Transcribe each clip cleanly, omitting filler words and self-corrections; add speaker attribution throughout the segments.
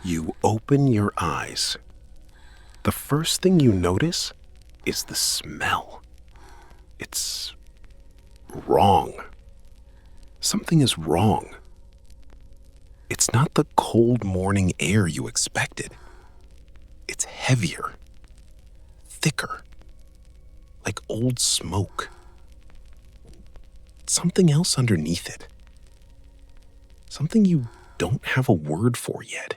Speaker 1: You open your eyes. The first thing you notice is the smell. It's wrong. Something is wrong. It's not the cold morning air you expected. It's heavier, thicker, like old smoke. Something else underneath it. Something you don't have a word for yet.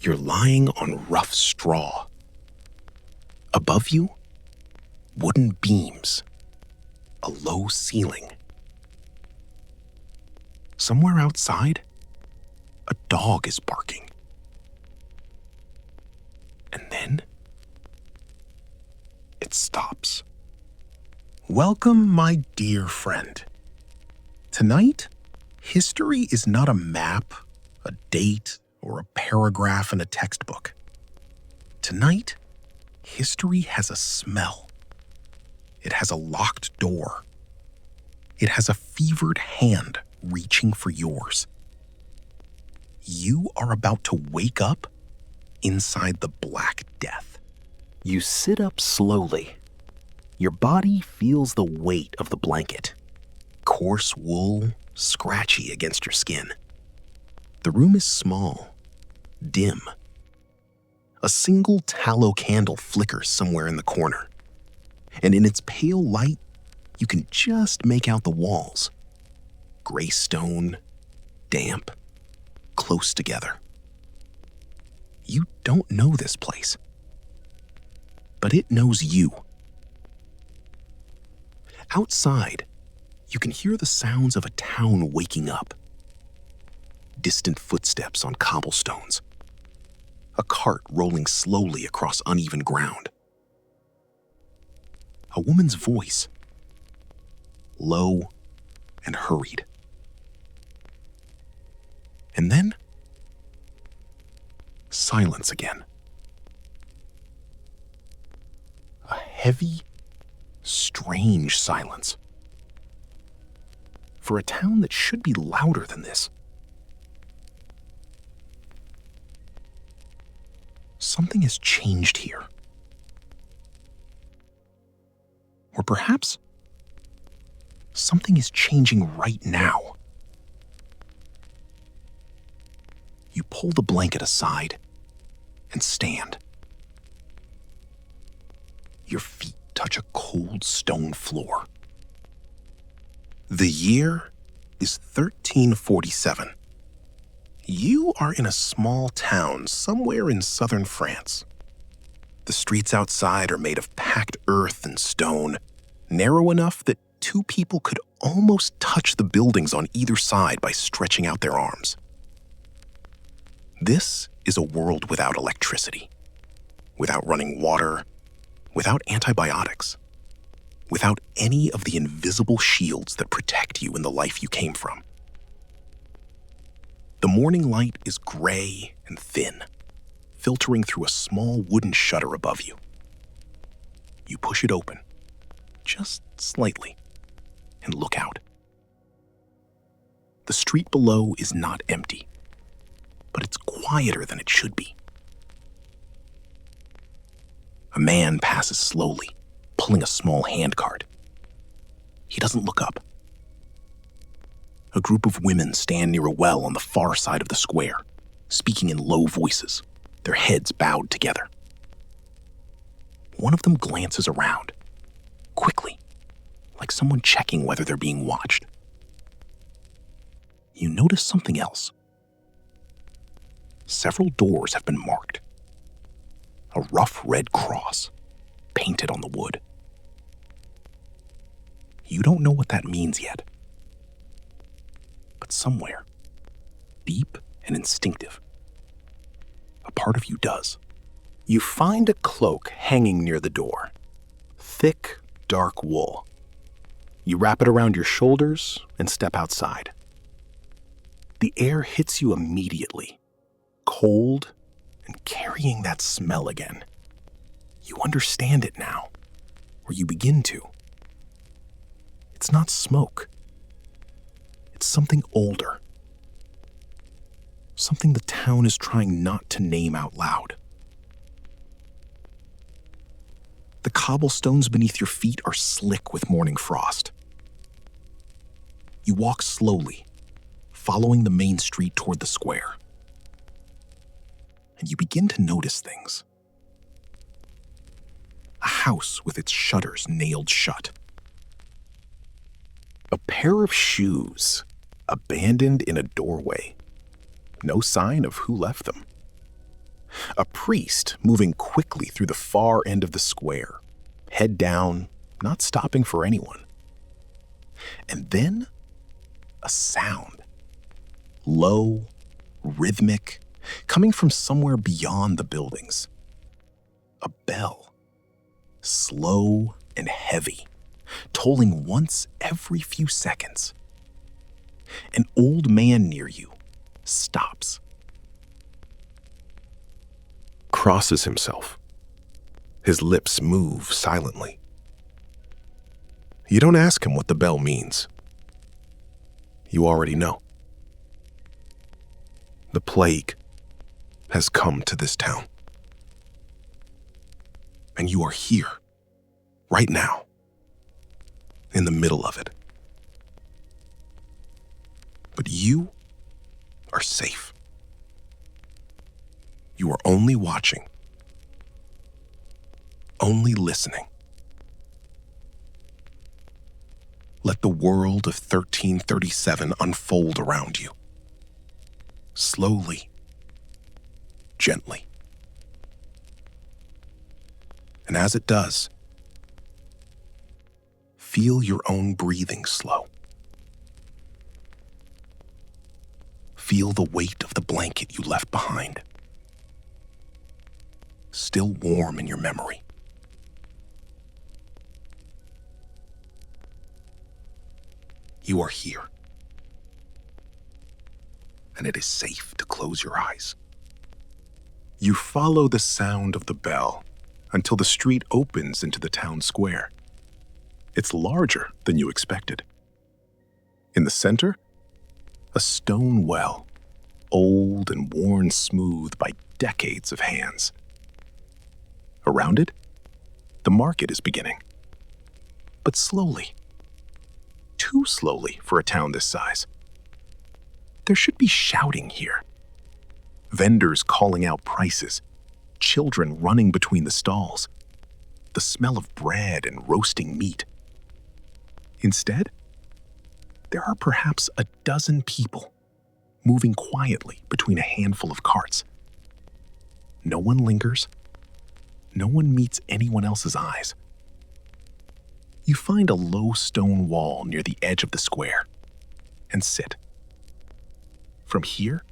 Speaker 1: You're lying on rough straw. Above you, wooden beams, a low ceiling. Somewhere outside, a dog is barking. And then, it stops.
Speaker 2: Welcome, my dear friend. Tonight, history is not a map, a date, or a paragraph in a textbook. Tonight, history has a smell. It has a locked door. It has a fevered hand reaching for yours. You are about to wake up inside the Black Death.
Speaker 1: You sit up slowly. Your body feels the weight of the blanket. Coarse wool, scratchy against your skin. The room is small, dim. A single tallow candle flickers somewhere in the corner, and in its pale light, you can just make out the walls. Gray stone, damp, close together. You don't know this place, but it knows you. Outside, you can hear the sounds of a town waking up. Distant footsteps on cobblestones. A cart rolling slowly across uneven ground. A woman's voice, low and hurried. And then, silence again. A heavy, strange silence. For a town that should be louder than this. Something has changed here. Or perhaps something is changing right now. You pull the blanket aside and stand. Your feet touch a cold stone floor. The year is 1347. You are in a small town somewhere in southern France. The streets outside are made of packed earth and stone, narrow enough that two people could almost touch the buildings on either side by stretching out their arms. This is a world without electricity, without running water, without antibiotics, without any of the invisible shields that protect you in the life you came from. The morning light is gray and thin, filtering through a small wooden shutter above you. You push it open, just slightly, and look out. The street below is not empty, but it's quieter than it should be. A man passes slowly, pulling a small handcart. He doesn't look up. A group of women stand near a well on the far side of the square, speaking in low voices, their heads bowed together. One of them glances around, quickly, like someone checking whether they're being watched. You notice something else. Several doors have been marked. A rough red cross painted on the wood. You don't know what that means yet. But somewhere, deep and instinctive, a part of you does. You find a cloak hanging near the door. Thick, dark wool. You wrap it around your shoulders and step outside. The air hits you immediately, cold and carrying that smell again. You understand it now, or you begin to. It's not smoke. It's something older.
Speaker 2: something the town is trying not to name out loud. The cobblestones beneath your feet are slick with morning frost. You walk slowly, following the main street toward the square. And you begin to notice things. A house with its shutters nailed shut. A pair of shoes abandoned in a doorway. No sign of who left them. A priest moving quickly through the far end of the square, head down, not stopping for anyone. And then a sound. Low, rhythmic, coming from somewhere beyond the buildings. A bell. Slow and heavy, tolling once every few seconds. An old man near you stops. Crosses himself. His lips move silently. You don't ask him what the bell means. You already know. The plague has come to this town. And you are here, right now, in the middle of it. But you are safe. You are only watching, only listening. Let the world of 1337 unfold around you. Slowly, gently. And as it does, feel your own breathing slow. Feel the weight of the blanket you left behind, still warm in your memory. You are here, and it is safe to close your eyes. You follow the sound of the bell until the street opens into the town square. It's larger than you expected. In the center, a stone well, old and worn smooth by decades of hands. Around it, the market is beginning. But slowly. Too slowly for a town this size. There should be shouting here. Vendors calling out prices. Children running between the stalls, the smell of bread and roasting meat. Instead, there are perhaps a dozen people moving quietly between a handful of carts. No one lingers. No one meets anyone else's eyes. You find a low stone wall near the edge of the square and sit. From here,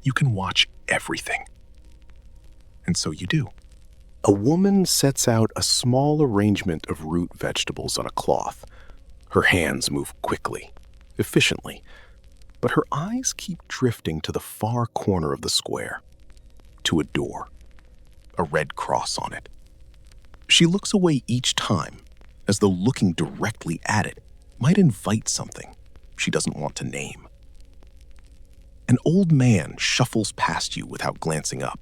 Speaker 2: you can watch everything. And so you do. A woman sets out a small arrangement of root vegetables on a cloth. Her hands move quickly, efficiently, but her eyes keep drifting to the far corner of the square, to a door, a red cross on it. She looks away each time, as though looking directly at it might invite something she doesn't want to name. An old man shuffles past you without glancing up.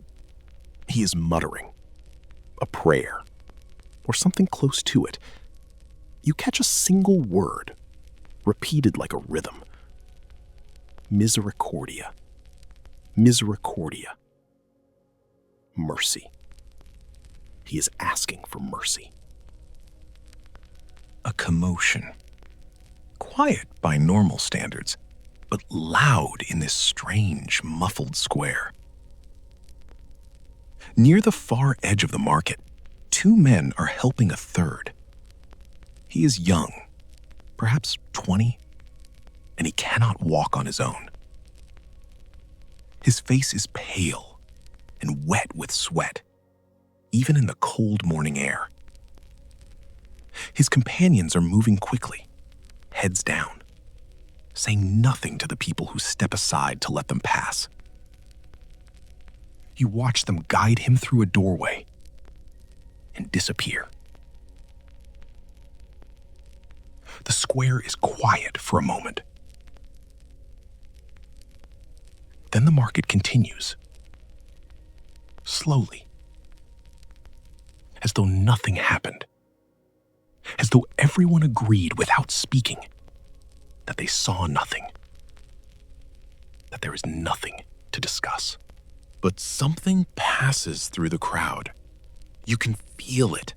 Speaker 2: He is muttering a prayer, or something close to it. You catch a single word, repeated like a rhythm. Misericordia. Misericordia. Mercy. He is asking for mercy. A commotion. Quiet by normal standards, but loud in this strange, muffled square. Near the far edge of the market, two men are helping a third. He is young, perhaps 20, and he cannot walk on his own. His face is pale and wet with sweat, even in the cold morning air. His companions are moving quickly, heads down, saying nothing to the people who step aside to let them pass. You watch them guide him through a doorway and disappear. The square is quiet for a moment. Then the market continues. Slowly. As though nothing happened. As though everyone agreed without speaking that they saw nothing. That there is nothing to discuss. But something passes through the crowd. You can feel it.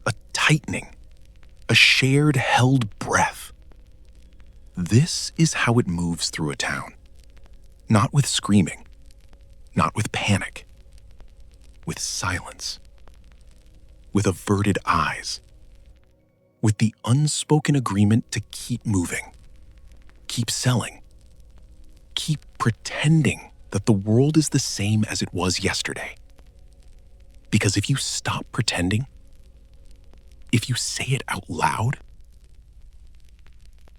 Speaker 2: A tightening. A shared held breath. This is how it moves through a town. Not with screaming. Not with panic. With silence. With averted eyes. With the unspoken agreement to keep moving. Keep selling. Keep pretending that the world is the same as it was yesterday. Because if you stop pretending, if you say it out loud,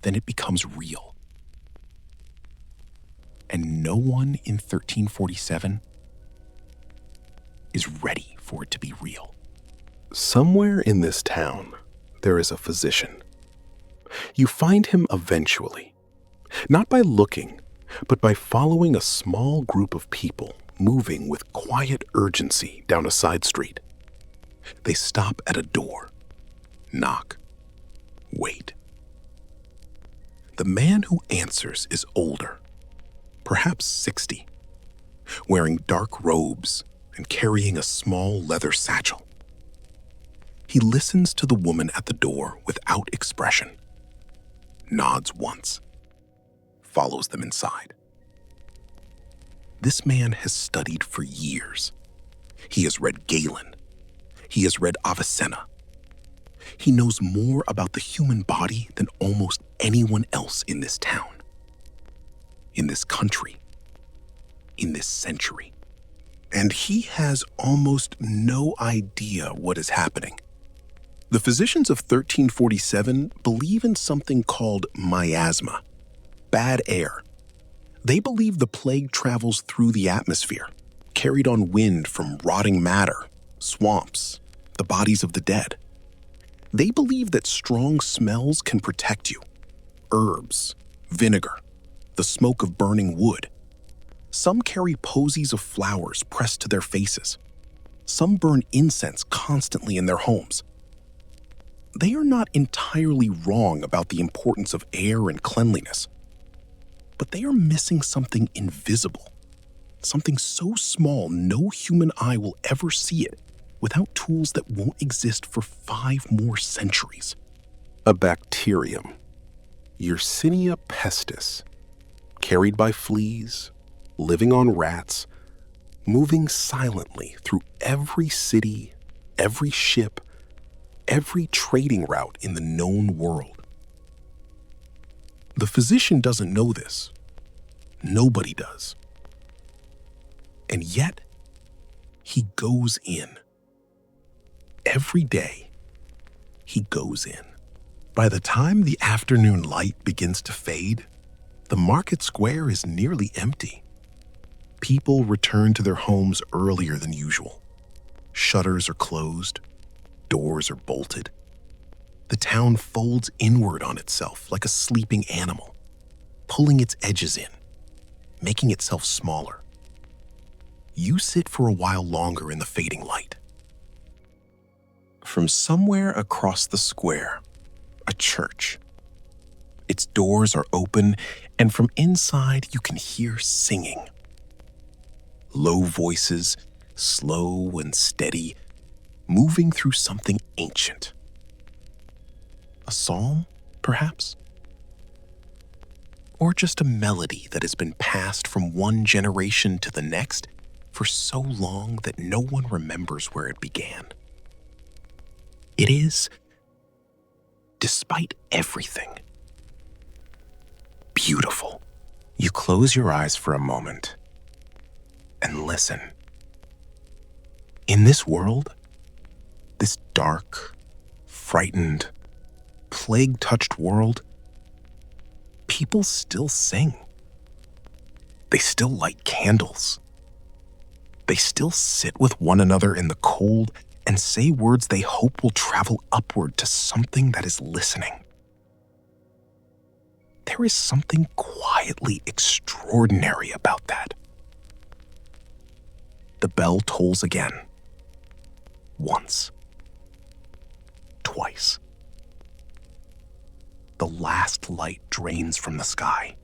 Speaker 2: then it becomes real. And no one in 1347 is ready for it to be real.
Speaker 1: Somewhere in this town, there is a physician. You find him eventually, not by looking, but by following a small group of people moving with quiet urgency down a side street. They stop at a door, knock, wait. The man who answers is older, perhaps 60, wearing dark robes and carrying a small leather satchel. He listens to the woman at the door without expression, nods once, follows them inside. This man has studied for years. He has read Galen. He has read Avicenna. He knows more about the human body than almost anyone else in this town, in this country, in this century. And he has almost no idea what is happening. The physicians of 1347 believe in something called miasma, bad air. They believe the plague travels through the atmosphere, carried on wind from rotting matter, swamps, the bodies of the dead. They believe that strong smells can protect you. Herbs, vinegar, the smoke of burning wood. Some carry posies of flowers pressed to their faces. Some burn incense constantly in their homes. They are not entirely wrong about the importance of air and cleanliness, but they are missing something invisible, something so small no human eye will ever see it without tools that won't exist for 5 more centuries. A bacterium, Yersinia pestis, carried by fleas, living on rats, moving silently through every city, every ship, every trading route in the known world. The physician doesn't know this. Nobody does. And yet, he goes in. Every day, he goes in. By the time the afternoon light begins to fade, the market square is nearly empty. People return to their homes earlier than usual. Shutters are closed. Doors are bolted. The town folds inward on itself like a sleeping animal, pulling its edges in, making itself smaller. You sit for a while longer in the fading light. From somewhere across the square, a church. Its doors are open, and from inside you can hear singing. Low voices, slow and steady, moving through something ancient. A psalm, perhaps? Or just a melody that has been passed from one generation to the next for so long that no one remembers where it began. It is, despite everything, beautiful. You close your eyes for a moment and listen. In this world, this dark, frightened, plague-touched world, people still sing. They still light candles. They still sit with one another in the cold and say words they hope will travel upward to something that is listening.
Speaker 2: There is something quietly extraordinary about that. The bell tolls again. Once. Twice. The last light drains from the sky,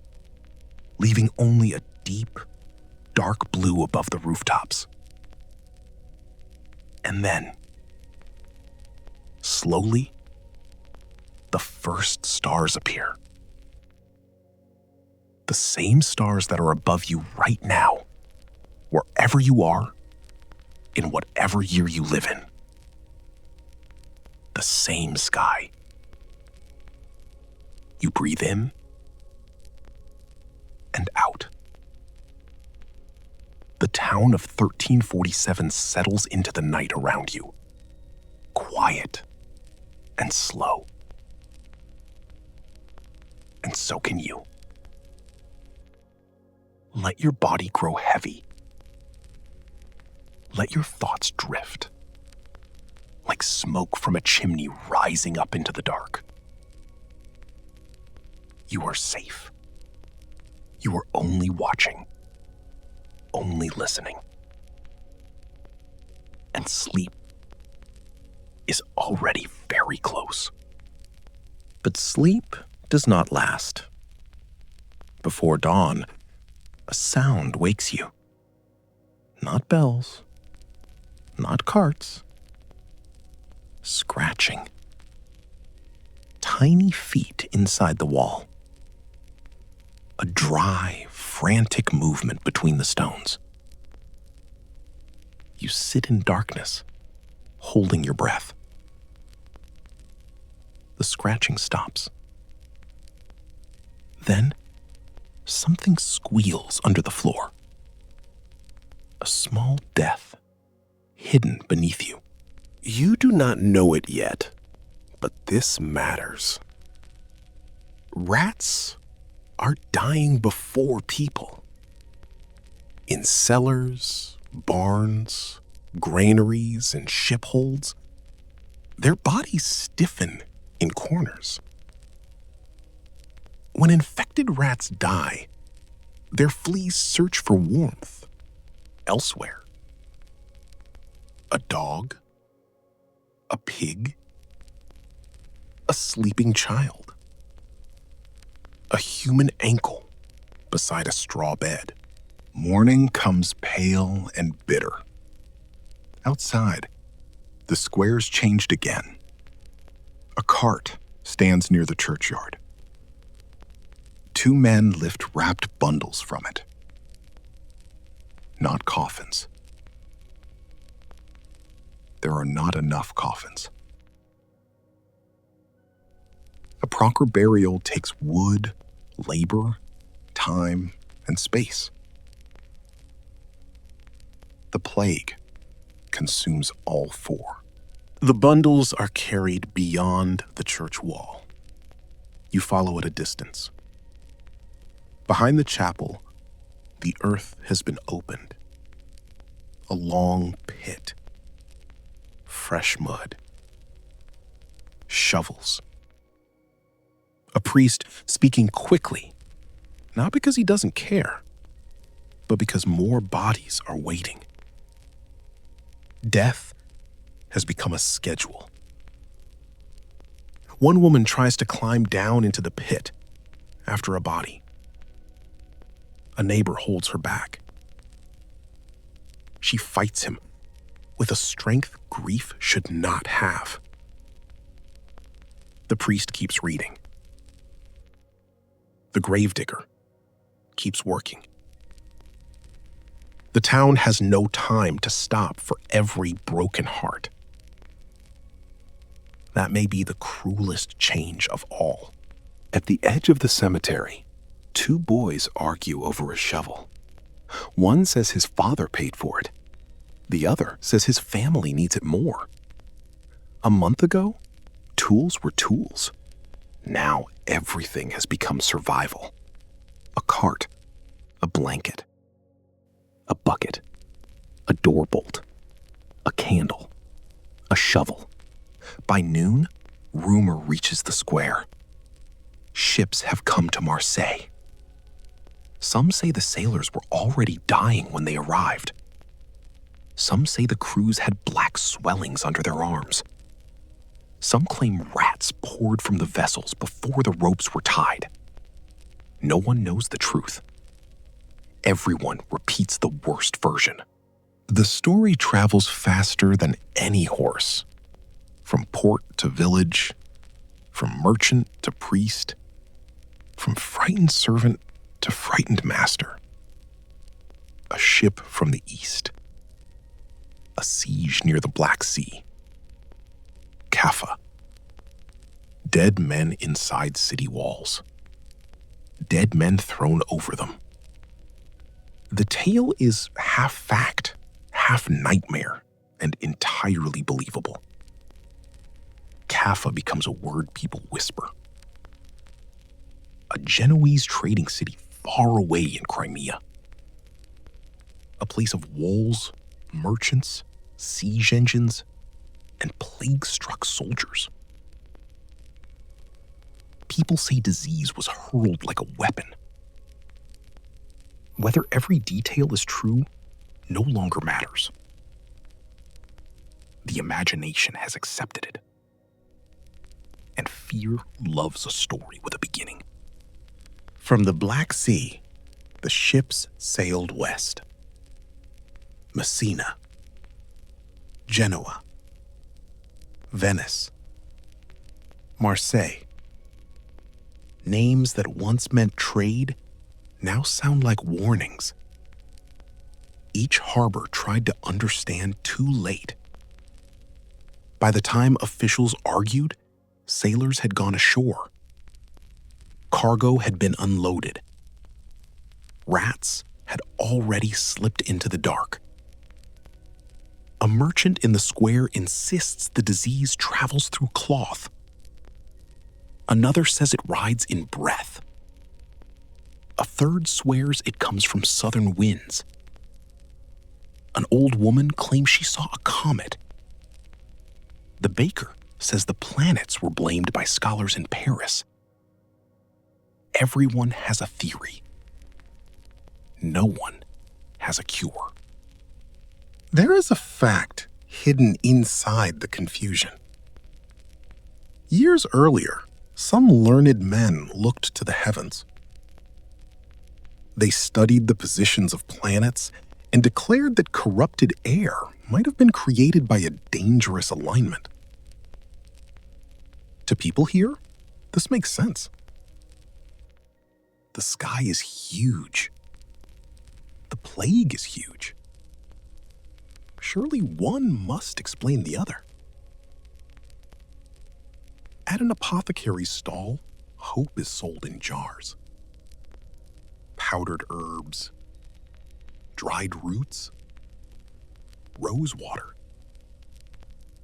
Speaker 2: leaving only a deep, dark blue above the rooftops. And then, slowly, the first stars appear. The same stars that are above you right now, wherever you are, in whatever year you live in. The same sky. You breathe in and out. The town of 1347 settles into the night around you, quiet and slow. And so can you. Let your body grow heavy. Let your thoughts drift, like smoke from a chimney rising up into the dark. You are safe. You are only watching, only listening. And sleep is already very close. But sleep does not last. Before dawn, a sound wakes you. Not bells, not carts. Scratching. Tiny feet inside the wall. A dry, frantic movement between the stones. You sit in darkness, holding your breath. The scratching stops. Then, something squeals under the floor. A small death, hidden beneath you. You do not know it yet, but this matters. Rats are dying before people. In cellars, barns, granaries, and ship holds, their bodies stiffen in corners. When infected rats die, their fleas search for warmth elsewhere. A dog, a pig, a sleeping child, a human ankle beside a straw bed. Morning comes pale and bitter. Outside, the square's changed again. A cart stands near the churchyard. Two men lift wrapped bundles from it. Not coffins. There are not enough coffins. A proper burial takes wood, labor, time, and space. The plague consumes all four. The bundles are carried beyond the church wall. You follow at a distance. Behind the chapel, the earth has been opened. A long pit. Fresh mud. Shovels. A priest speaking quickly, not because he doesn't care, but because more bodies are waiting. Death has become a schedule. One woman tries to climb down into the pit after a body. A neighbor holds her back. She fights him with a strength grief should not have. The priest keeps reading. The gravedigger keeps working. The town has no time to stop for every broken heart. That may be the cruelest change of all. At the edge of the cemetery, two boys argue over a shovel. One says his father paid for it. The other says his family needs it more. A month ago, tools were tools. Now everything has become survival. A cart, a blanket, a bucket, a door bolt, a candle, a shovel. By noon, rumor reaches the square.
Speaker 1: ships have come to Marseille. Some say the sailors were already dying when they arrived. Some say the crews had black swellings under their arms. Some claim rats poured from the vessels before the ropes were tied. No one knows the truth. Everyone repeats the worst version. The story travels faster than any horse, from port to village, from merchant to priest, from frightened servant to frightened master. A ship from the east. A siege near the Black Sea. Kaffa. Dead men inside city walls. Dead men thrown over them. The tale is half fact, half nightmare, and entirely believable. Kaffa becomes a word people whisper. A Genoese trading city far away in Crimea. A place of walls, merchants, siege engines, and plague-struck soldiers. People say disease was hurled like a weapon. Whether every detail is true no longer matters. The imagination has accepted it. And fear loves a story with a beginning. From the Black Sea, the ships sailed west. Messina, Genoa, Venice, Marseille. Names that once meant trade now sound like warnings. Each harbor tried to understand too late. By the time officials argued, sailors had gone ashore. Cargo had been unloaded. Rats had already slipped into the dark. A merchant in the square insists the disease travels through cloth. Another says it rides in breath. A third swears it comes from southern winds. An old woman claims she saw a comet. The baker says the planets were blamed by scholars in Paris. Everyone has a theory. No one has a cure. There is a fact hidden inside the confusion. Years earlier, some learned men looked to the heavens. They studied the positions of planets and declared that corrupted air might have been created by a dangerous alignment. To people here, this makes sense. The sky is huge. The plague is huge. Surely one must explain the other. At an apothecary's stall, hope is sold in jars. Powdered herbs, dried roots, rose water,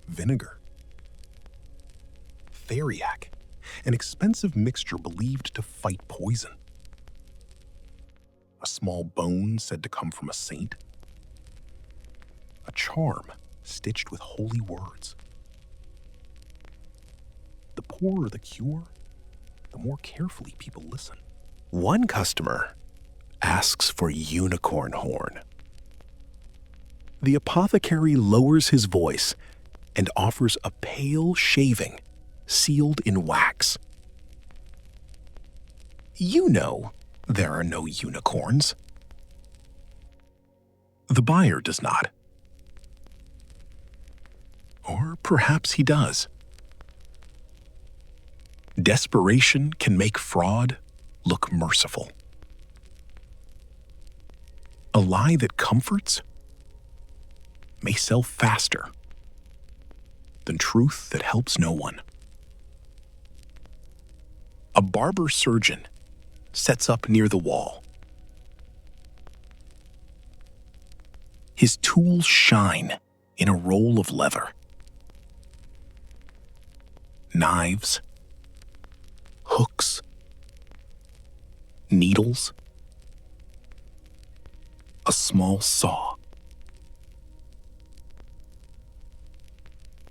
Speaker 1: vinegar, theriac, an expensive mixture believed to fight poison. A small bone said to come from a saint. A charm stitched with holy words. The poorer the cure, the more carefully people listen. One customer asks for unicorn horn. The apothecary lowers his voice and offers a pale shaving sealed in wax. You know there are no unicorns. The buyer does not. Or perhaps he does. Desperation can make fraud look merciful. A lie that comforts may sell faster than truth that helps no one. A barber surgeon sets up near the wall. His tools shine in a roll of leather. Knives, hooks, needles, a small saw.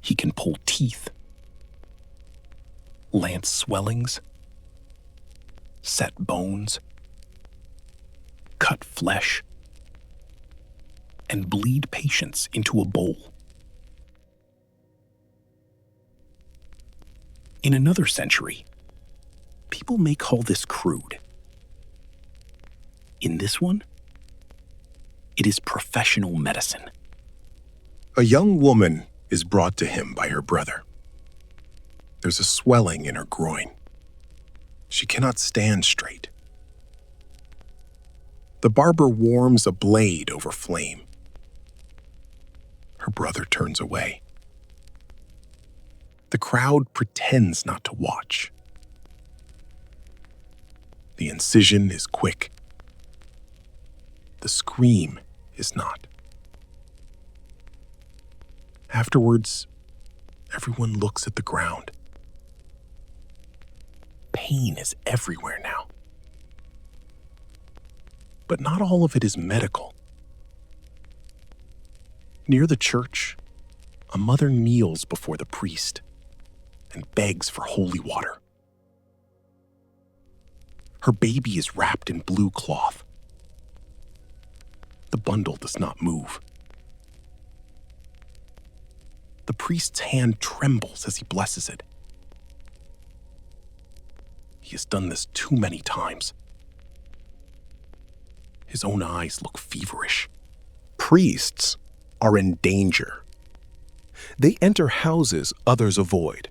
Speaker 1: He can pull teeth, lance swellings,
Speaker 2: set bones, cut flesh, and bleed patients into a bowl. In another century, people may call this crude. In this one, it is professional medicine. A young woman is brought to him by her brother. There's a swelling in her groin. She cannot stand straight. The barber warms a blade over flame. Her brother turns away. The crowd pretends not to watch. The incision is quick. The scream is not. Afterwards, everyone looks at the ground. Pain is everywhere now. But not all of it is medical. Near the church, a mother kneels before the priest and begs for holy water. Her baby is wrapped in blue cloth. The bundle does not move. The priest's hand trembles as he blesses it. He has done this too many times. His own eyes look feverish. Priests are in danger. They enter houses others avoid.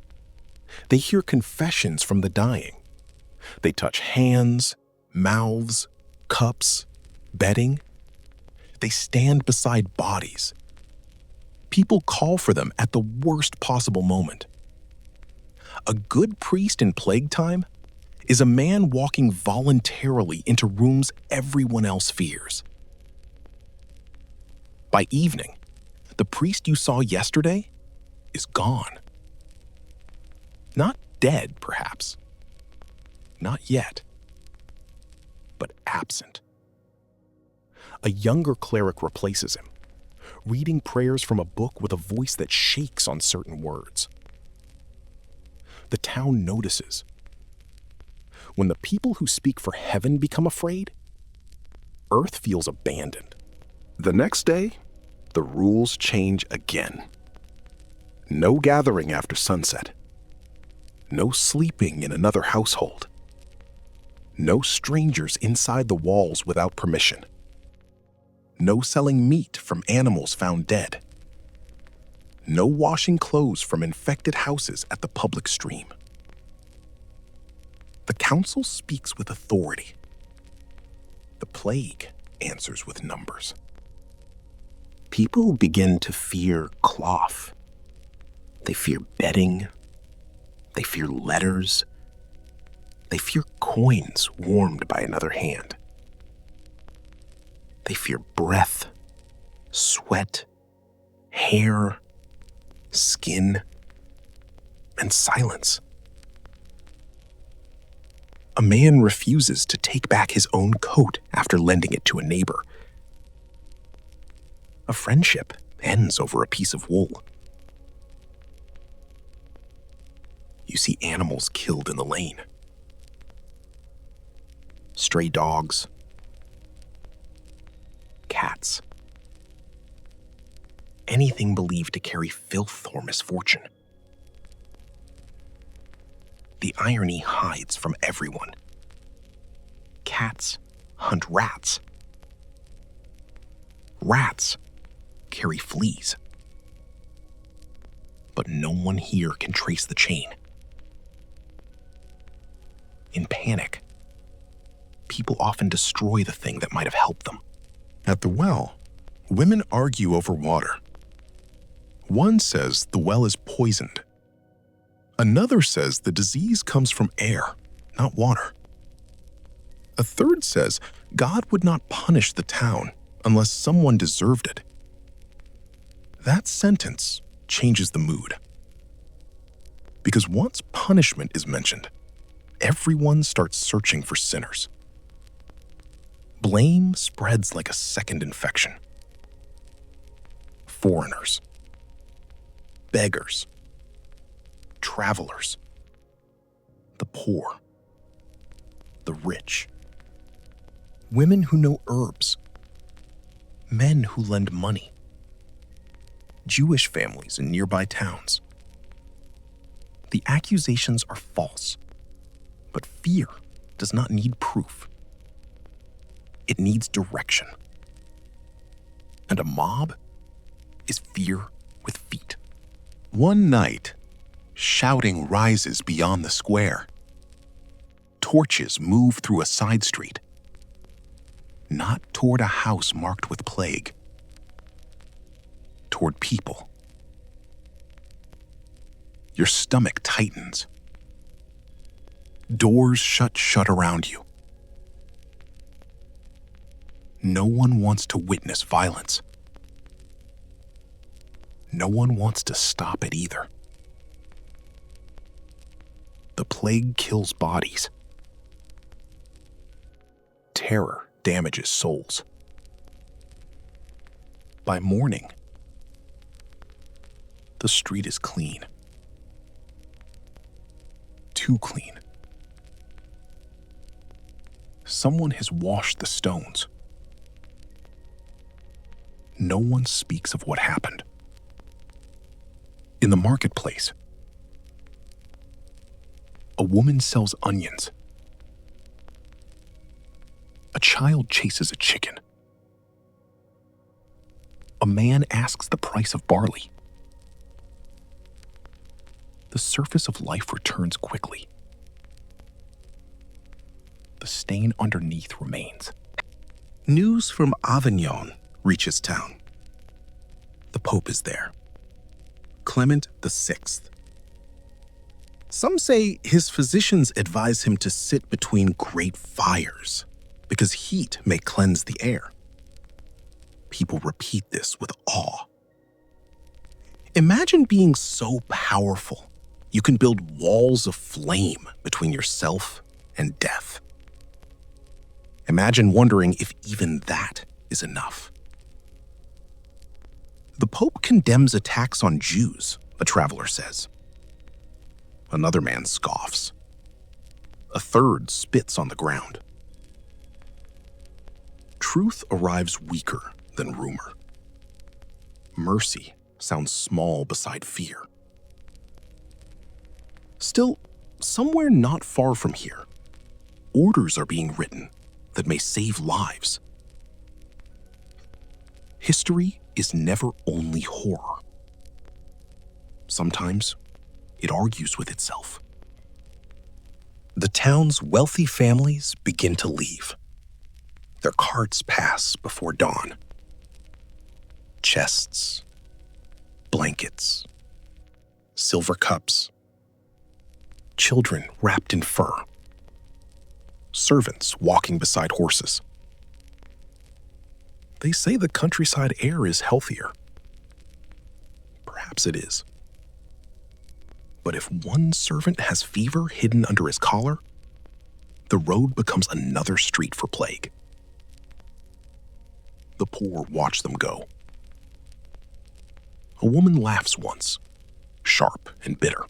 Speaker 2: They hear confessions from the dying. They touch hands, mouths, cups, bedding. They stand beside bodies. People call for them at the worst possible moment. A good priest in plague time is a man walking voluntarily into rooms everyone else fears. By evening, the priest you saw yesterday is gone. Not dead, perhaps. Not yet. But absent. A younger cleric replaces him, reading prayers from a book with a voice that shakes on certain words. The town notices. When the people who speak for heaven become afraid, earth feels abandoned. The next day, the rules change again. No gathering after sunset. No sleeping in another household. No strangers inside the walls without permission. No selling meat from animals found dead. No washing clothes from infected houses at the public stream. The council speaks with authority. The plague answers with numbers. People begin to fear cloth. They fear bedding. They fear letters. They fear coins warmed by another hand. They fear breath, sweat, hair, skin, and silence. A man refuses to take back his own coat after lending it to a neighbor. A friendship ends over a piece of wool. You see animals killed in the lane. Stray dogs. Cats. Anything believed to carry filth or misfortune. The irony hides from everyone. Cats hunt rats. Rats carry fleas. But no one here can trace the chain. In panic, people often destroy the thing that might have helped them. At the well, women argue over water. One says the well is poisoned. Another says the disease comes from air, not water. A third says God would not punish the town unless someone deserved it. That sentence changes the mood. Because once punishment is mentioned, everyone starts searching for sinners. Blame spreads like a second infection. Foreigners, beggars, travelers, the poor. the rich, women who know herbs, men who lend money, Jewish families in nearby towns. The accusations are false, but fear does not need proof. It needs direction. And a mob is fear with feet. One night, shouting rises beyond the square. Torches move through a side street, not toward a house marked with plague, toward people. Your stomach tightens. Doors shut around you. No one wants to witness violence. No one wants to stop it either. The plague kills bodies. Terror damages souls. By morning, the street is clean. Too clean. Someone has washed the stones. No one speaks of what happened. In the marketplace, a woman sells onions. A child chases a chicken. A man asks the price of barley. The surface of life returns quickly. The stain underneath remains. News from Avignon reaches town. The Pope is there. Clement VI. Some say his physicians advise him to sit between great fires because heat may cleanse the air. People repeat this with awe. Imagine being so powerful you can build walls of flame between yourself and death. Imagine wondering if even that is enough. The Pope condemns attacks on Jews, a traveler says. Another man scoffs. A third spits on the ground. Truth arrives weaker than rumor. Mercy sounds small beside fear. Still, somewhere not far from here, orders are being written that may save lives. History is never only horror. Sometimes it argues with itself. The town's wealthy families begin to leave. Their carts pass before dawn. Chests, blankets, silver cups, children wrapped in fur, servants walking beside horses. They say the countryside air is healthier. Perhaps it is. But if one servant has fever hidden under his collar, the road becomes another street for plague. The poor watch them go. A woman laughs once, sharp and bitter.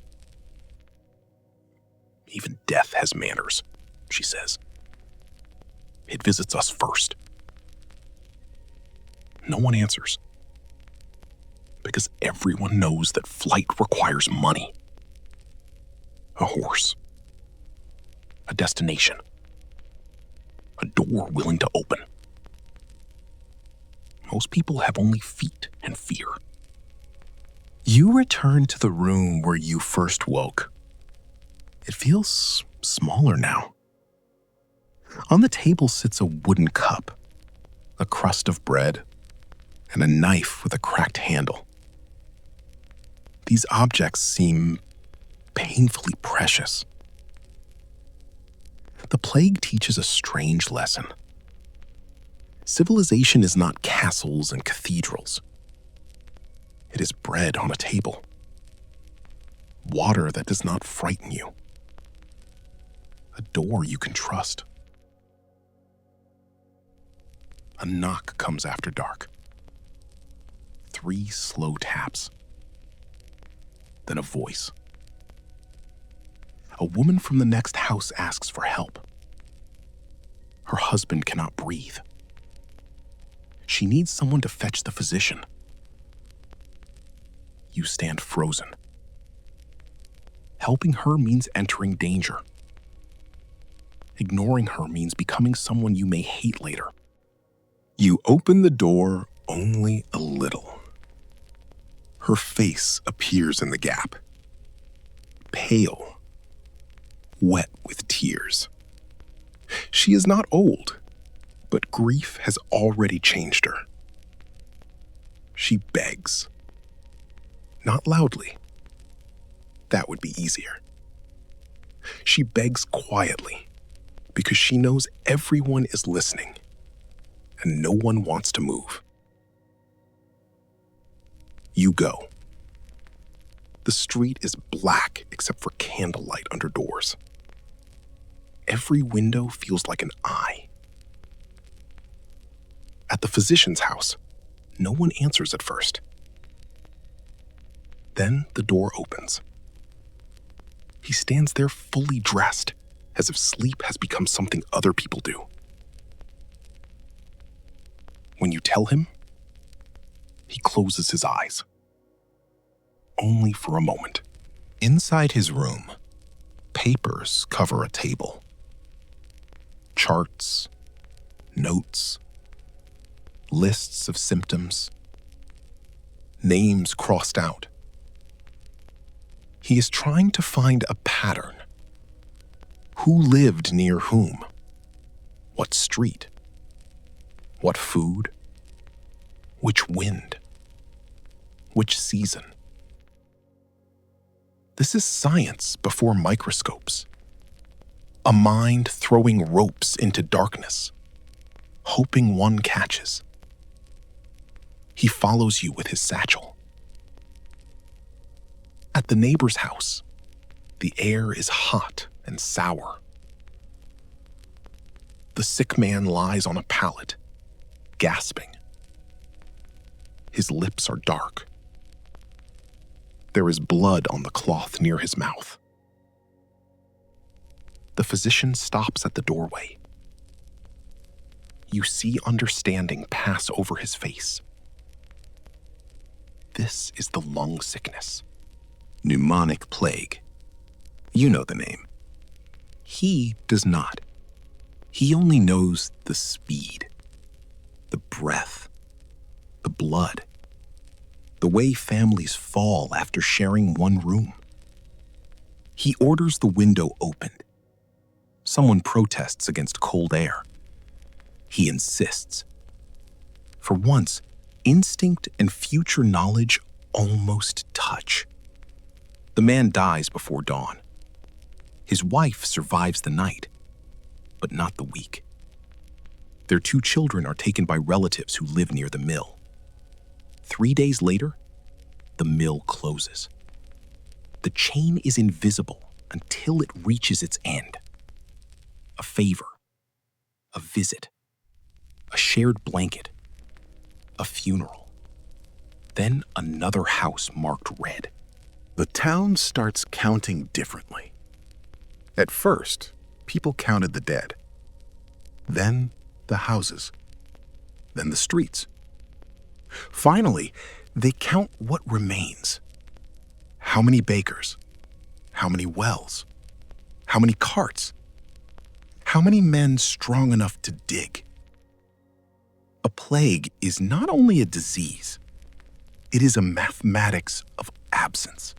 Speaker 2: Even death has manners, she says. It visits us first. No one answers, because everyone knows that flight requires money. A horse, a destination, a door willing to open. Most people have only feet and fear. You return to the room where you first woke. It feels smaller now. On the table sits a wooden cup, a crust of bread, and a knife with a cracked handle. These objects seem painfully precious. The plague teaches a strange lesson. Civilization is not castles and cathedrals. It is bread on a table. Water that does not frighten you. A door you can trust. A knock comes after dark. 3 slow taps. Then a voice. A woman from the next house asks for help. Her husband cannot breathe. She needs someone to fetch the physician. You stand frozen. Helping her means entering danger. Ignoring her means becoming someone you may hate later. You open the door only a little. Her face appears in the gap. Pale, wet with tears. She is not old, but grief has already changed her. She begs. Not loudly. That would be easier. She begs quietly because she knows everyone is listening and no one wants to move. You go. The street is black except for candlelight under doors. Every window feels like an eye. At the physician's house, no one answers at first. Then the door opens. He stands there fully dressed, as if sleep has become something other people do. When you tell him, he closes his eyes. Only for a moment. Inside his room, papers cover a table. Charts, notes, lists of symptoms, names crossed out. He is trying to find a pattern. Who lived near whom? What street? What food? Which wind? Which season? This is science before microscopes. A mind throwing ropes into darkness, hoping one catches. He follows you with his satchel. At the neighbor's house, the air is hot and sour. The sick man lies on a pallet, gasping. His lips are dark. There is blood on the cloth near his mouth. The physician stops at the doorway. You see understanding pass over his face. This is the lung sickness. Pneumonic plague. You know the name. He does not. He only knows the speed, the breath, the blood, the way families fall after sharing one room. He orders the window opened. Someone protests against cold air. He insists. For once, instinct and future knowledge almost touch. The man dies before dawn. His wife survives the night, but not the week. Their 2 children are taken by relatives who live near the mill. 3 days later, the mill closes. The chain is invisible until it reaches its end. A favor, a visit, a shared blanket, a funeral, then another house marked red. The town starts counting differently. At first, people counted the dead. Then the houses. Then the streets. Finally, they count what remains. How many bakers? How many wells? How many carts? How many men strong enough to dig? A plague is not only a disease, it is a mathematics of absence.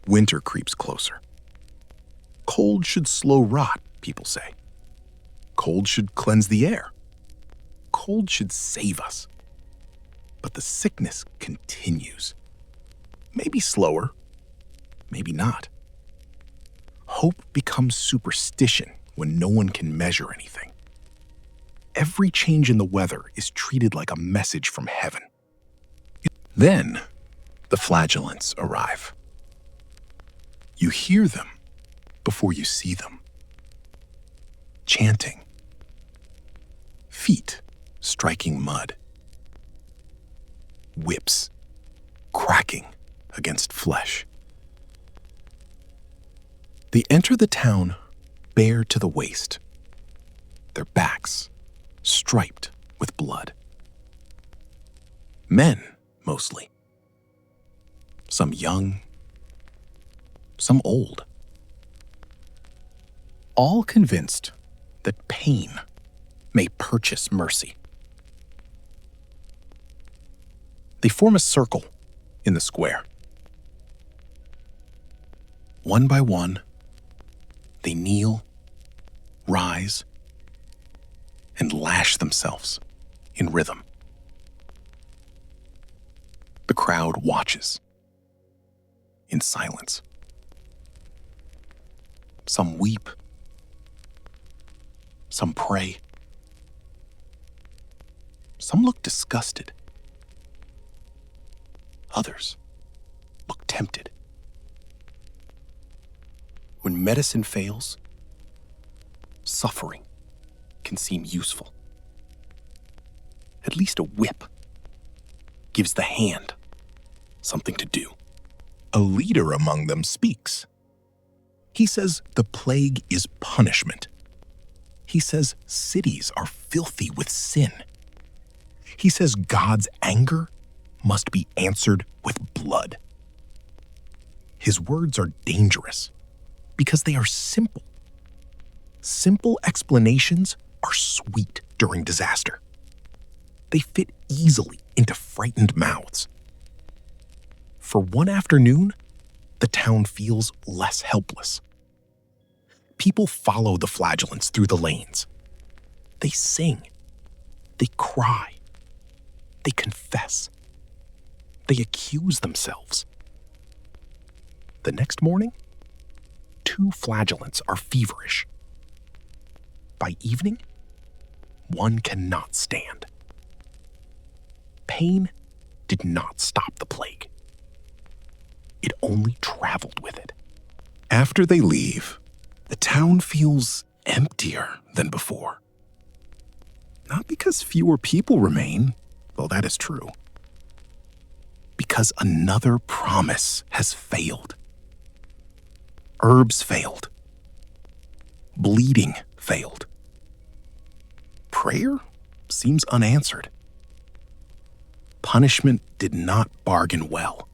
Speaker 2: Winter creeps closer. Cold should slow rot, people say. Cold should cleanse the air. Cold should save us. But the sickness continues. Maybe slower, maybe not. Hope becomes superstition when no one can measure anything. Every change in the weather is treated like a message from heaven. Then, the flagellants arrive. You hear them before you see them. Chanting. Feet striking mud. Whips cracking against flesh. They enter the town bare to the waist. their backs striped with blood. Men, mostly. Some young, some old. All convinced that pain may purchase mercy. They form a circle in the square. One by one, they kneel, rise, and lash themselves in rhythm. The crowd watches in silence. Some weep, some pray, some look disgusted, others look tempted. When medicine fails, suffering can seem useful. At least a whip gives the hand something to do. A leader among them speaks. He says the plague is punishment. He says cities are filthy with sin. He says God's anger must be answered with blood. His words are dangerous because they are simple. Simple explanations are sweet during disaster. They fit easily into frightened mouths. For one afternoon, the town feels less helpless. People follow the flagellants through the lanes. They sing. They cry. They confess. They accuse themselves. The next morning, 2 flagellants are feverish. By evening, one cannot stand. Pain did not stop the plague. It only traveled with it. After they leave, the town feels emptier than before. Not because fewer people remain, though that is true. Because another promise has failed. Herbs failed. Bleeding failed. Prayer seems unanswered. Punishment did not bargain well.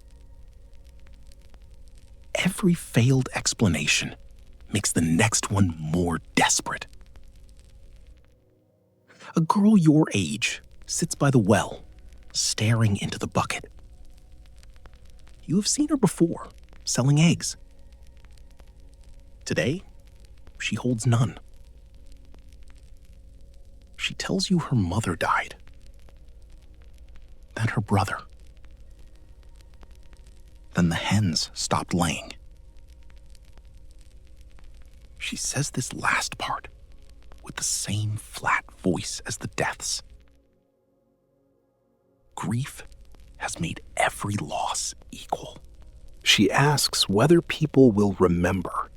Speaker 2: Every failed explanation makes the next one more desperate. A girl your age sits by the well, staring into the bucket. You have seen her before, selling eggs. Today, she holds none. She tells you her mother died, then her brother. Then the hens stopped laying. She says this last part with the same flat voice as the deaths. Grief has made every loss equal. She asks whether people will remember.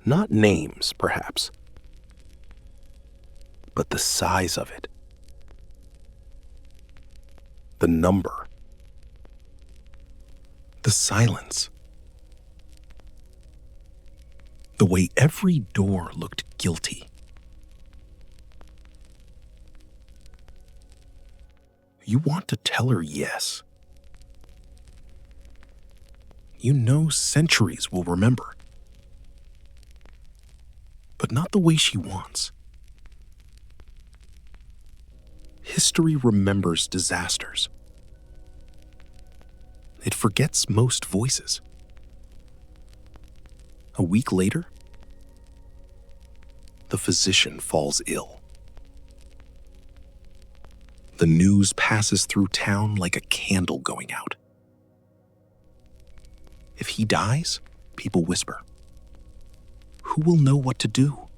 Speaker 2: Not names, perhaps, but the size of it. The number. The silence. The way every door looked guilty. You want to tell her yes. You know centuries will remember. But not the way she wants. History remembers disasters. It forgets most voices. A week later, the physician falls ill. The news passes through town like a candle going out. If he dies, people whisper, who will know what to do?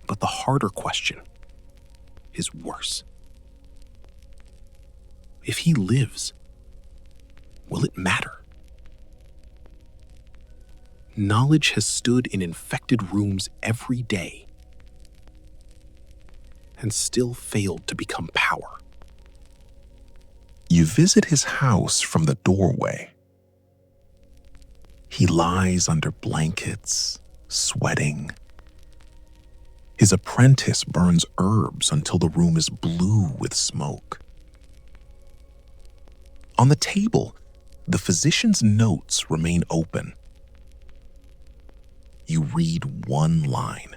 Speaker 2: But the harder question is worse. If he lives, will it matter? Knowledge has stood in infected rooms every day and still failed to become power. You visit his house from the doorway. He lies under blankets, sweating, His apprentice burns herbs until the room is blue with smoke. On the table, the physician's notes remain open. You read one line.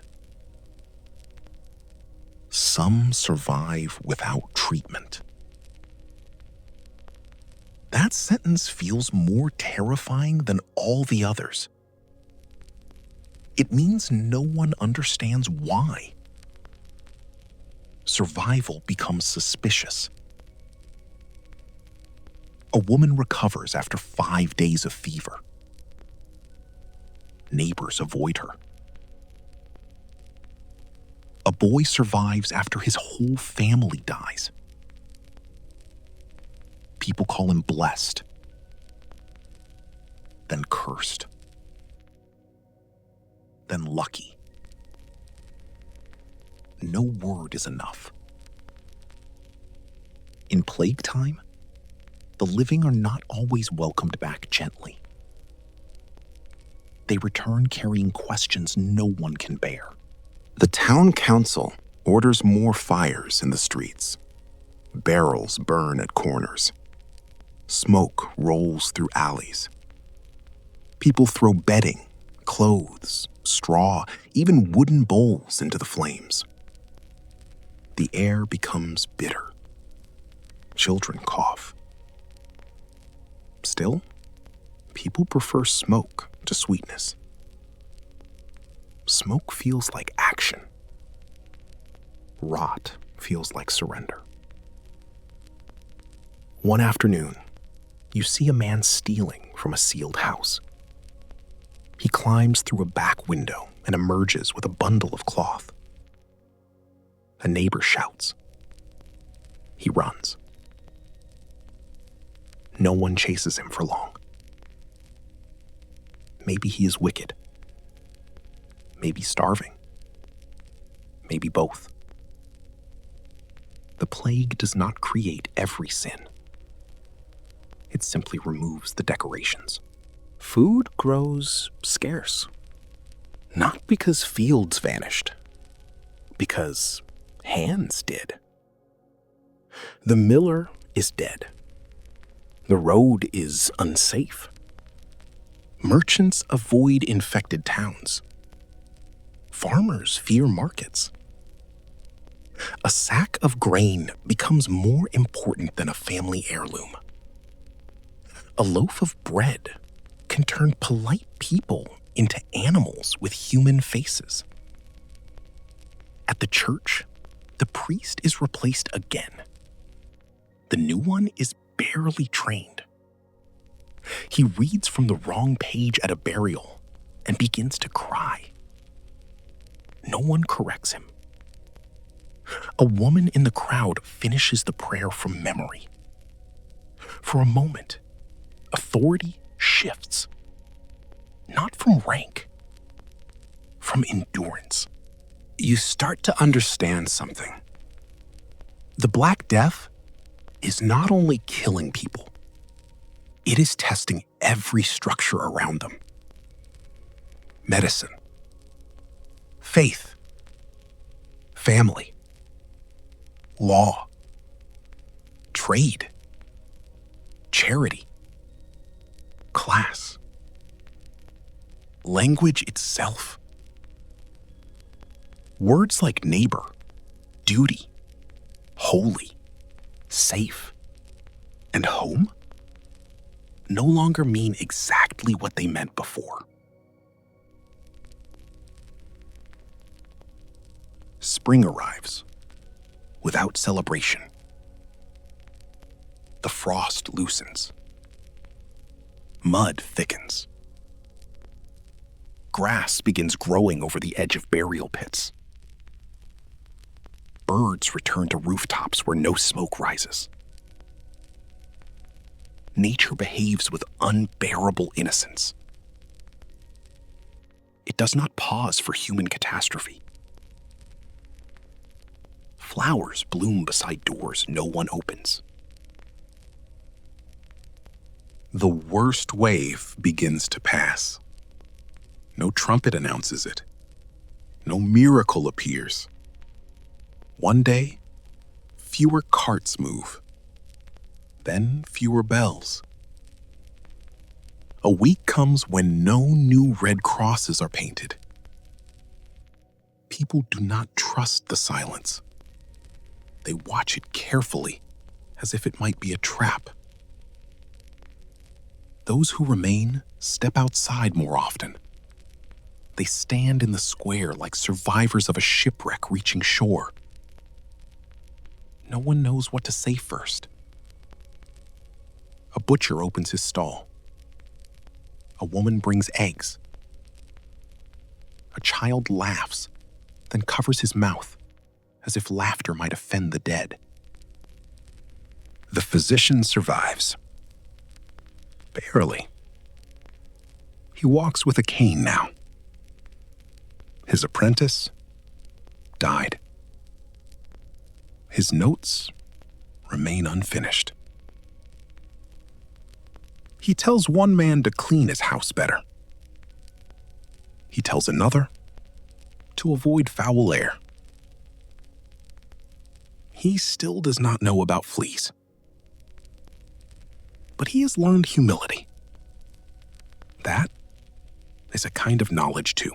Speaker 2: Some survive without treatment. That sentence feels more terrifying than all the others. It means no one understands why. Survival becomes suspicious. A woman recovers after 5 days of fever. Neighbors avoid her. A boy survives after his whole family dies. People call him blessed, then cursed, then lucky. No word is enough. In plague time, the living are not always welcomed back gently. They return carrying questions no one can bear. The town council orders more fires in the streets. Barrels burn at corners. Smoke rolls through alleys. People throw bedding, clothes, straw, even wooden bowls into the flames. The air becomes bitter. Children cough. Still, people prefer smoke to sweetness. Smoke feels like action. Rot feels like surrender. One afternoon, you see a man stealing from a sealed house. He climbs through a back window and emerges with a bundle of cloth. A neighbor shouts. He runs. No one chases him for long. Maybe he is wicked. Maybe starving. Maybe both. The plague does not create every sin. It simply removes the decorations. Food grows scarce. Not because fields vanished, because hands did. The miller is dead. The road is unsafe. Merchants avoid infected towns. Farmers fear markets. A sack of grain becomes more important than a family heirloom. A loaf of bread can turn polite people into animals with human faces. At the church, the priest is replaced again. The new one is barely trained. He reads from the wrong page at a burial and begins to cry. No one corrects him. A woman in the crowd finishes the prayer from memory. For a moment, authority shifts. Not from rank, from endurance. You start to understand something. The Black Death is not only killing people, it is testing every structure around them. Medicine, faith, family, law, trade, charity, class, language itself. Words like neighbor, duty, holy, safe, and home no longer mean exactly what they meant before. Spring arrives without celebration. The frost loosens. Mud thickens. Grass begins growing over the edge of burial pits. Birds return to rooftops where no smoke rises. Nature behaves with unbearable innocence. It does not pause for human catastrophe. Flowers bloom beside doors no one opens. The worst wave begins to pass. No trumpet announces it. No miracle appears. One day, fewer carts move. Then fewer bells. A week comes when no new red crosses are painted. People do not trust the silence. They watch it carefully, as if it might be a trap. Those who remain step outside more often. They stand in the square like survivors of a shipwreck reaching shore. No one knows what to say first. A butcher opens his stall. A woman brings eggs. A child laughs, then covers his mouth, as if laughter might offend the dead. The physician survives. Barely. He walks with a cane now. His apprentice died. His notes remain unfinished. He tells one man to clean his house better. He tells another to avoid foul air. He still does not know about fleas. But he has learned humility. That is a kind of knowledge too.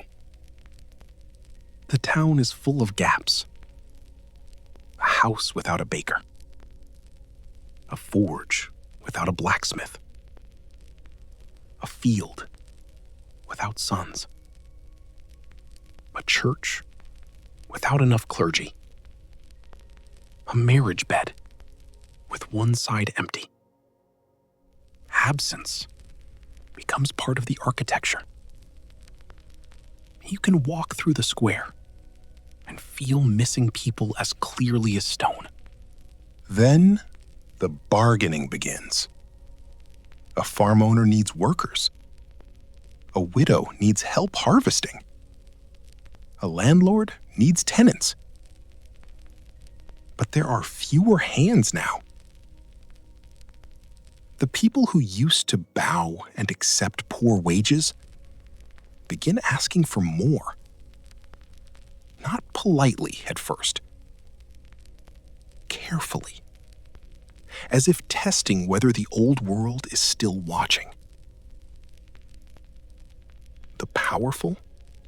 Speaker 2: The town is full of gaps. A house without a baker. A forge without a blacksmith. A field without sons. A church without enough clergy. A marriage bed with one side empty. Absence becomes part of the architecture. You can walk through the square and feel missing people as clearly as stone. Then the bargaining begins. A farm owner needs workers. A widow needs help harvesting. A landlord needs tenants. But there are fewer hands now. The people who used to bow and accept poor wages begin asking for more. Not politely at first. Carefully. As if testing whether the old world is still watching. The powerful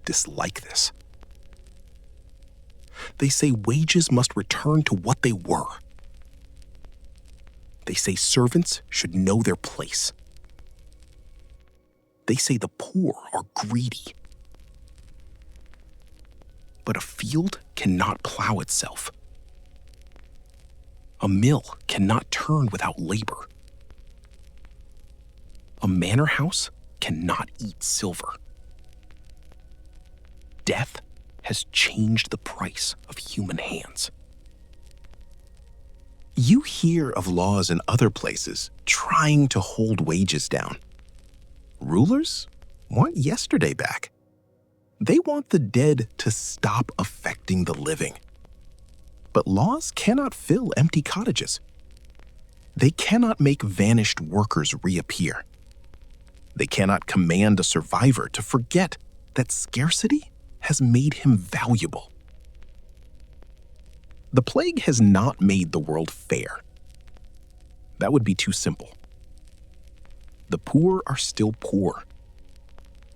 Speaker 2: dislike this. They say wages must return to what they were. They say servants should know their place. They say the poor are greedy. But a field cannot plow itself. A mill cannot turn without labor. A manor house cannot eat silver. Death has changed the price of human hands. You hear of laws in other places trying to hold wages down. Rulers want yesterday back. They want the dead to stop affecting the living. But laws cannot fill empty cottages. They cannot make vanished workers reappear. They cannot command a survivor to forget that scarcity has made him valuable. The plague has not made the world fair. That would be too simple. The poor are still poor.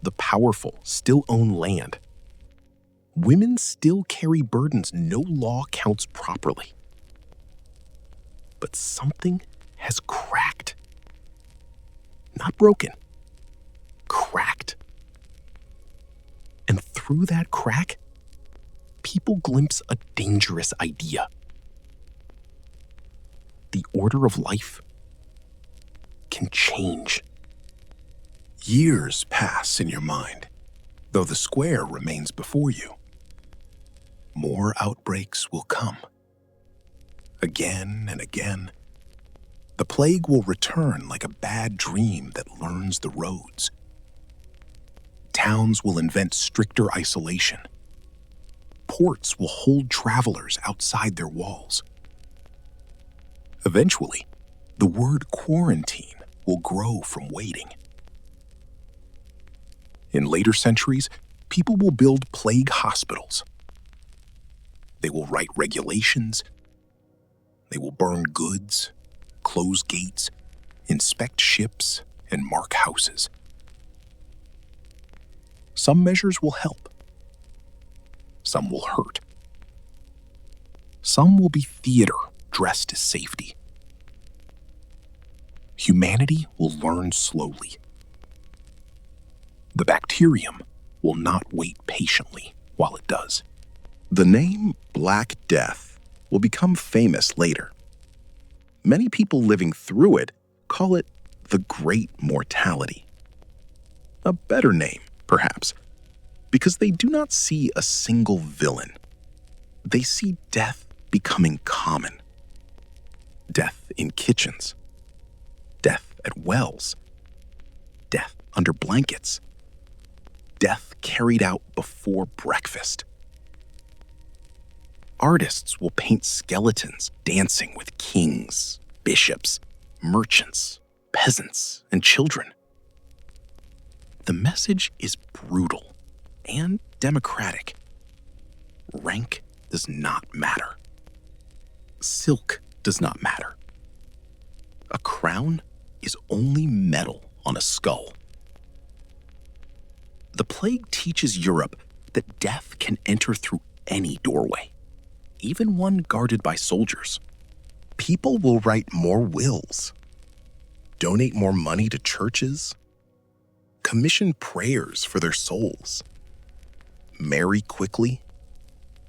Speaker 2: The powerful still own land. Women still carry burdens no law counts properly. But something has cracked. Not broken. Cracked. And through that crack, people glimpse a dangerous idea. The order of life can change. Years pass in your mind, though the square remains before you. More outbreaks will come. Again and again, the plague will return like a bad dream that learns the roads. Towns will invent stricter isolation. Ports will hold travelers outside their walls. Eventually, the word quarantine will grow from waiting. In later centuries, people will build plague hospitals. They will write regulations. They will burn goods, close gates, inspect ships, and mark houses. Some measures will help. Some will hurt. Some will be theater dressed as safety. Humanity will learn slowly. The bacterium will not wait patiently while it does. The name Black Death will become famous later. Many people living through it call it the Great Mortality. A better name, perhaps, because they do not see a single villain. They see death becoming common. Death in kitchens. Death at wells. Death under blankets. Death carried out before breakfast. Artists will paint skeletons dancing with kings, bishops, merchants, peasants, and children. The message is brutal and democratic. Rank does not matter. Silk does not matter. A crown is only metal on a skull. The plague teaches Europe that death can enter through any doorway, even one guarded by soldiers. People will write more wills, donate more money to churches, commission prayers for their souls, marry quickly,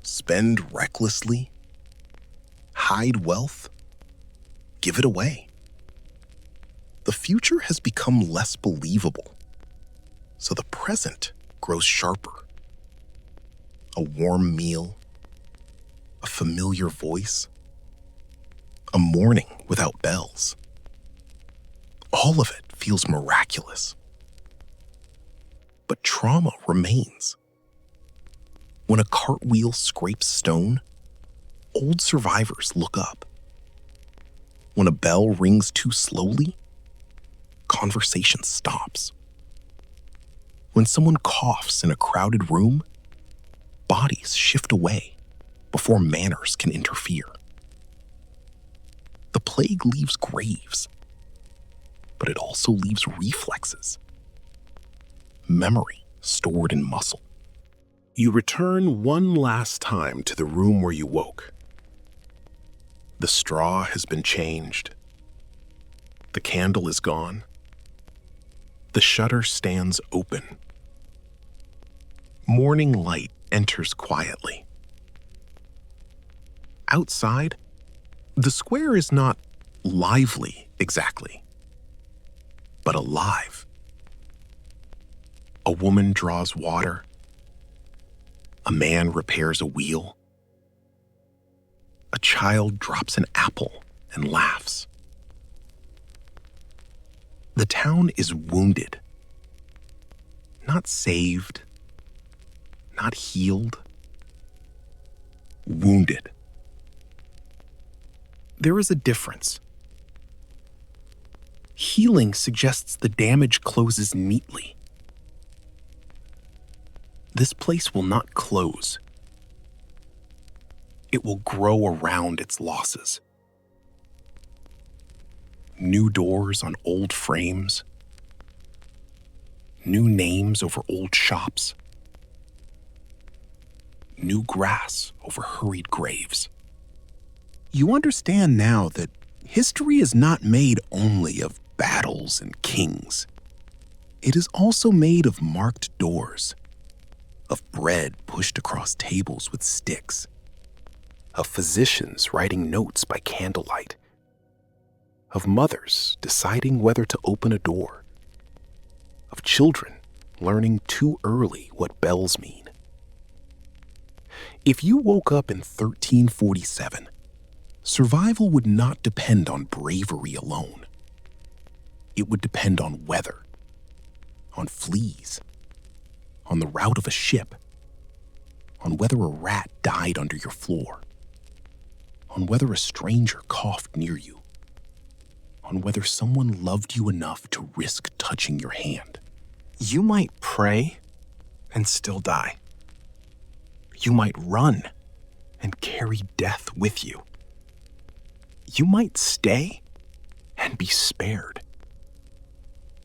Speaker 2: spend recklessly, hide wealth, give it away. The future has become less believable, so the present grows sharper. A warm meal, a familiar voice, a morning without bells. All of it feels miraculous. But trauma remains. When a cartwheel scrapes stone, old survivors look up. When a bell rings too slowly, conversation stops. When someone coughs in a crowded room, bodies shift away before manners can interfere. The plague leaves graves, but it also leaves reflexes. Memory stored in muscle. You return one last time to the room where you woke. The straw has been changed. The candle is gone. The shutter stands open. Morning light enters quietly. Outside, the square is not lively exactly, but alive. A woman draws water. A man repairs a wheel. A child drops an apple and laughs. The town is wounded, not saved, not healed. Wounded. There is a difference. Healing suggests the damage closes neatly. This place will not close. It will grow around its losses. New doors on old frames. New names over old shops. New grass over hurried graves. You understand now that history is not made only of battles and kings. It is also made of marked doors, of bread pushed across tables with sticks, of physicians writing notes by candlelight, of mothers deciding whether to open a door, of children learning too early what bells mean. If you woke up in 1347, survival would not depend on bravery alone. It would depend on weather, on fleas, on the route of a ship, on whether a rat died under your floor, on whether a stranger coughed near you, on whether someone loved you enough to risk touching your hand.
Speaker 3: You might pray
Speaker 2: and still die. You might run and carry death with you. You might stay and be spared.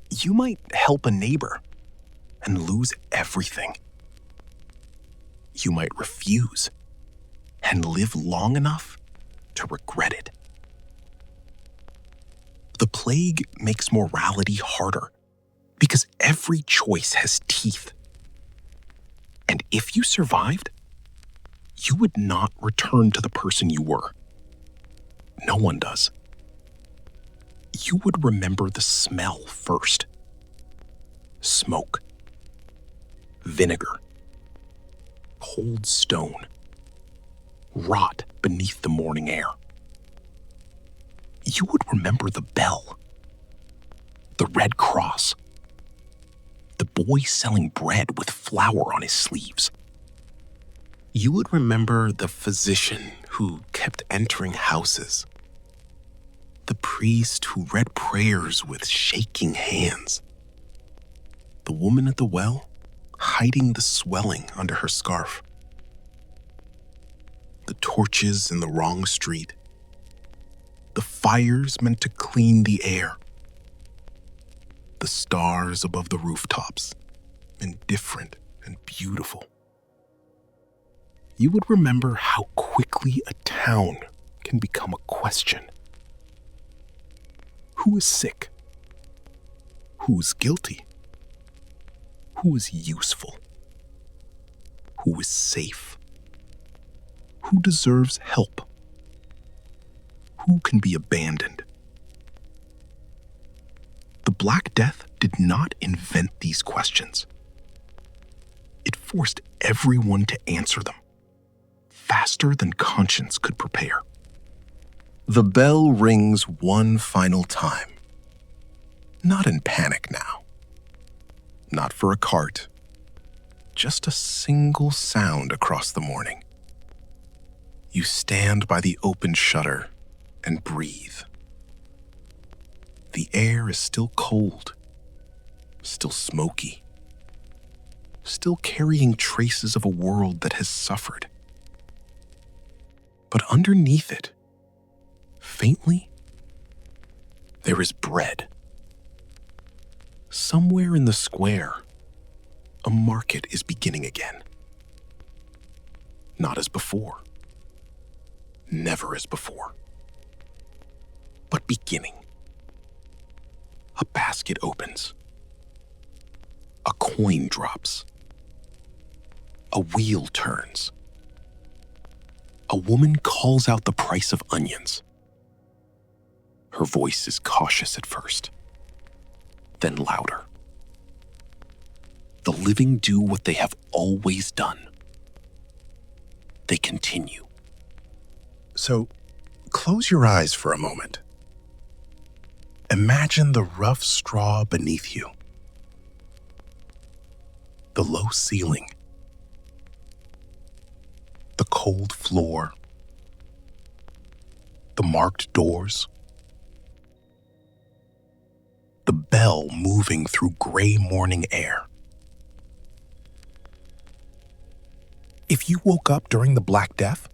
Speaker 2: You might help a neighbor and lose everything. You might refuse and live long enough to regret it. The plague makes morality harder because every choice has teeth. And if you survived, you would not return to the person you were. No one does. You would remember the smell first. Smoke, vinegar, cold stone, rot beneath the morning air. You would remember the bell, the Red Cross, the boy selling bread with flour on his sleeves. You would remember the physician who kept entering houses, the priest who read prayers with shaking hands, the woman at the well hiding the swelling under her scarf, the torches in the wrong street, the fires meant to clean the air, the stars above the rooftops, indifferent and beautiful. You would remember how quickly a town can become a question. Who is sick? Who is guilty? Who is useful? Who is safe? Who deserves help? Who can be abandoned? The Black Death did not invent these questions. It forced everyone to answer them, faster than conscience could prepare. The bell rings one final time. Not in panic now. Not for a cart. Just a single sound across the morning. You stand by the open shutter and breathe. The air is still cold, still smoky, still carrying traces of a world that has suffered. But underneath it, faintly, there is bread. Somewhere in the square, a market is beginning again. Not as before. Never as before. But beginning. A basket opens. A coin drops. A wheel turns. A woman calls out the price of onions. Her voice is cautious at first, then louder. The living do what they have always done. They continue. So, close your eyes for a moment. Imagine the rough straw beneath you. The low ceiling. The cold floor. The marked doors. The bell moving through gray morning air. If you woke up during the Black Death,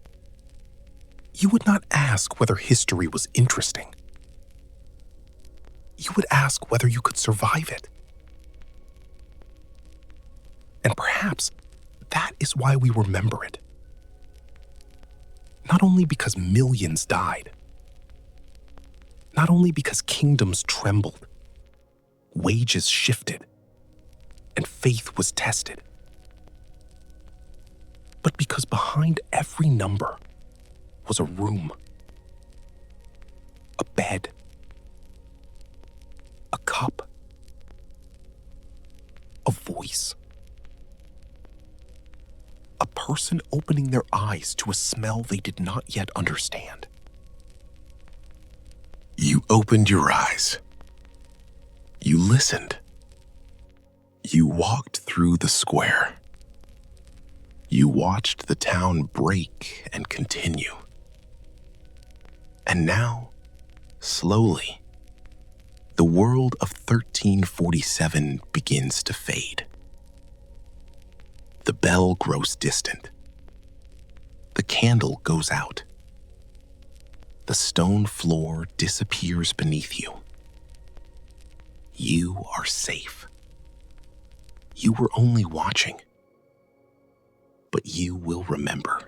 Speaker 2: you would not ask whether history was interesting. You would ask whether you could survive it. And perhaps that is why we remember it. Not only because millions died, not only because kingdoms trembled, wages shifted, and faith was tested, but because behind every number was a room, a bed, a cup, a voice, a person opening their eyes to a smell they did not yet understand. You opened your eyes. You listened. You walked through the square. You watched the town break and continue. And now, slowly, the world of 1347 begins to fade.
Speaker 1: The bell grows distant. The candle goes out. The stone floor disappears beneath you. You are safe. You were only watching, but you will remember.